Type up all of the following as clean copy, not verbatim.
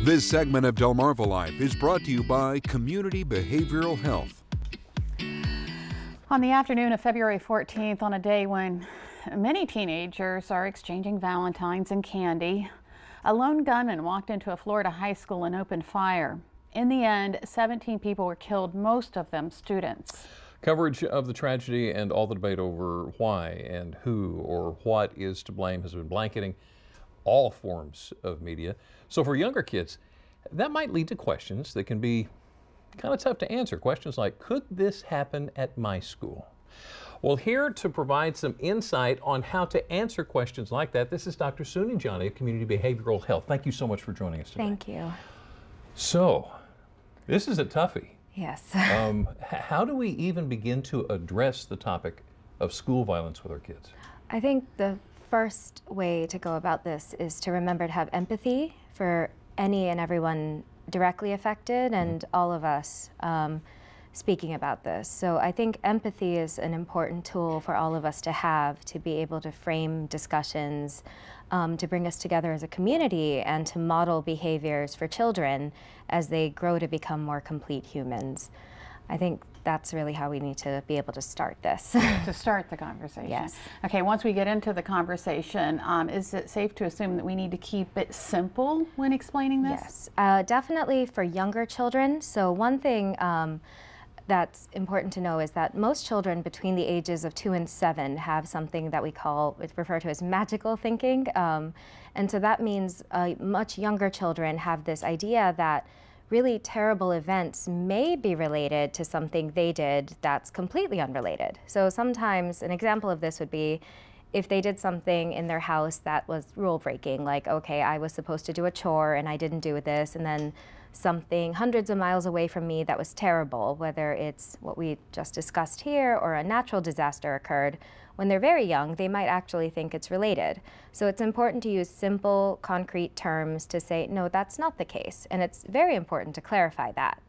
This segment of Delmarva Life is brought to you by Community Behavioral Health. On the afternoon of February 14th, on a day when many teenagers are exchanging Valentines and candy, a lone gunman walked into a Florida high school and opened fire. In the end, 17 people were killed, most of them students. Coverage of the tragedy and all the debate over why and who or what is to blame has been blanketing all forms of media. So for younger kids, that might lead to questions that can be kind of tough to answer. Questions like, could this happen at my school? Well, here to provide some insight on how to answer questions like that, this is Dr. Sue Nanjiani of Community Behavioral Health. Thank you so much for joining us today. Thank you. So, this is a toughie. Yes. How do we even begin to address the topic of school violence with our kids? I think the first way to go about this is to remember to have empathy for any and everyone directly affected and all of us speaking about this. So I think empathy is an important tool for all of us to have, to be able to frame discussions, to bring us together as a community and to model behaviors for children as they grow to become more complete humans. I think that's really how we need to be able to start this. To start the conversation. Yes. Okay, once we get into the conversation, is it safe to assume that we need to keep it simple when explaining this? Yes, definitely for younger children. So one thing that's important to know is that most children between the ages of 2 and 7 have something that we refer to as magical thinking. And so that means much younger children have this idea that really terrible events may be related to something they did that's completely unrelated. So sometimes an example of this would be if they did something in their house that was rule breaking, like, okay, I was supposed to do a chore and I didn't do this, and then something hundreds of miles away from me that was terrible, whether it's what we just discussed here or a natural disaster occurred. When they're very young, they might actually think it's related. So it's important to use simple, concrete terms to say, no, that's not the case. And it's very important to clarify that.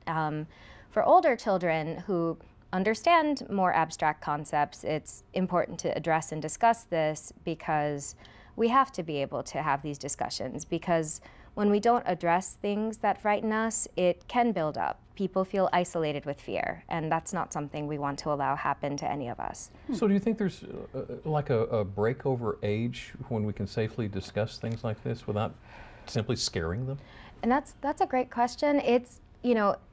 For older children who understand more abstract concepts, it's important to address and discuss this because we have to be able to have these discussions, because when we don't address things that frighten us, it can build up. People feel isolated with fear, and that's not something we want to allow happen to any of us. So do you think there's like a breakover age when we can safely discuss things like this without simply scaring them? And that's a great question. It's,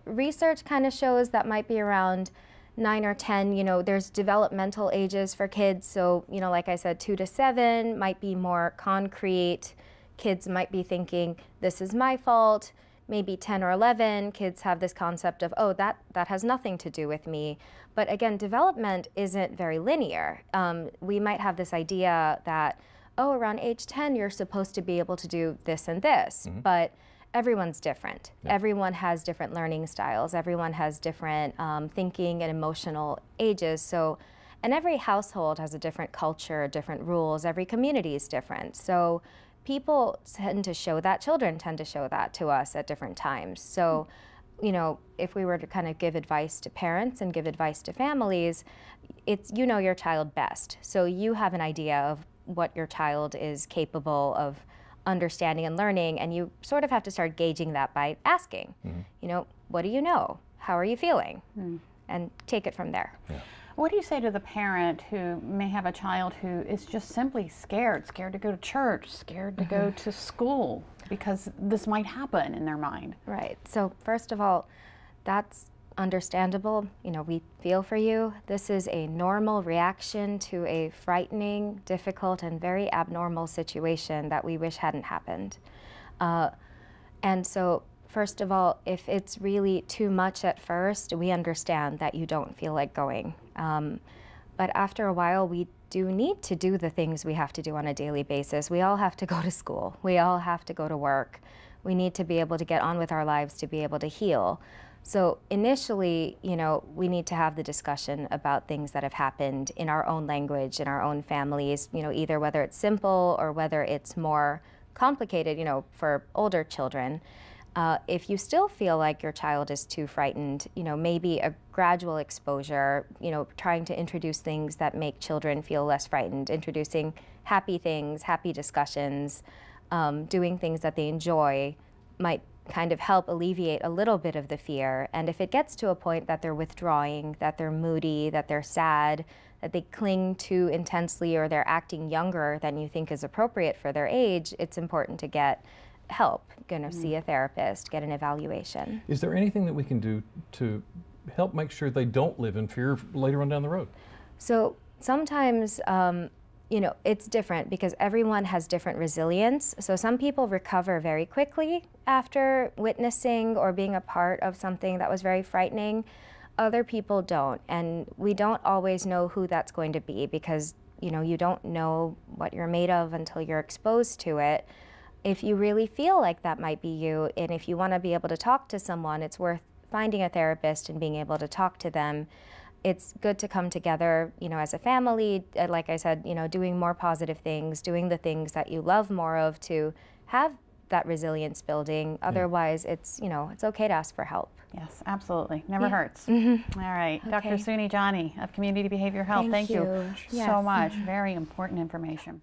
research kind of shows that might be around 9 or 10, there's developmental ages for kids. So, like I said, 2 to 7 might be more concrete. Kids might be thinking, this is my fault. Maybe 10 or 11, kids have this concept of, oh, that has nothing to do with me. But again, development isn't very linear. We might have this idea that, oh, around age 10, you're supposed to be able to do this and this. But everyone's different. Yeah. Everyone has different learning styles. Everyone has different thinking and emotional ages. So, and every household has a different culture, different rules. Every community is different. So people tend to show that, children tend to show that to us at different times. So, if we were to kind of give advice to parents and give advice to families, it's, your child best. So you have an idea of what your child is capable of understanding and learning, and you sort of have to start gauging that by asking, what do you know? How are you feeling? And take it from there. Yeah. What do you say to the parent who may have a child who is just simply scared to go to church, scared to go to school because this might happen in their mind? Right. So first of all, that's understandable. We feel for you. This is a normal reaction to a frightening, difficult, and very abnormal situation that we wish hadn't happened. And so first of all, if it's really too much at first, we understand that you don't feel like going. But after a while, we do need to do the things we have to do on a daily basis. We all have to go to school. We all have to go to work. We need to be able to get on with our lives to be able to heal. So initially, we need to have the discussion about things that have happened in our own language, in our own families, either whether it's simple or whether it's more complicated, for older children. If you still feel like your child is too frightened, maybe a gradual exposure, trying to introduce things that make children feel less frightened, introducing happy things, happy discussions, doing things that they enjoy might kind of help alleviate a little bit of the fear. And if it gets to a point that they're withdrawing, that they're moody, that they're sad, that they cling too intensely, or they're acting younger than you think is appropriate for their age, it's important to get help, see a therapist, get an evaluation. Is there anything that we can do to help make sure they don't live in fear later on down the road? So sometimes, you know, it's different because everyone has different resilience. So some people recover very quickly after witnessing or being a part of something that was very frightening. Other people don't, and we don't always know who that's going to be because, you know, you don't know what you're made of until you're exposed to it. If you really feel like that might be you, and if you want to be able to talk to someone, it's worth finding a therapist and being able to talk to them. It's good to come together, you know, as a family, like I said, you know, doing more positive things, doing the things that you love more of to have that resilience building. Otherwise, it's, you know, it's okay to ask for help. Yes, absolutely. Never hurts. All right. Okay. Dr. Suni Jani of Community Behavioral Health, thank you so much. Very important information.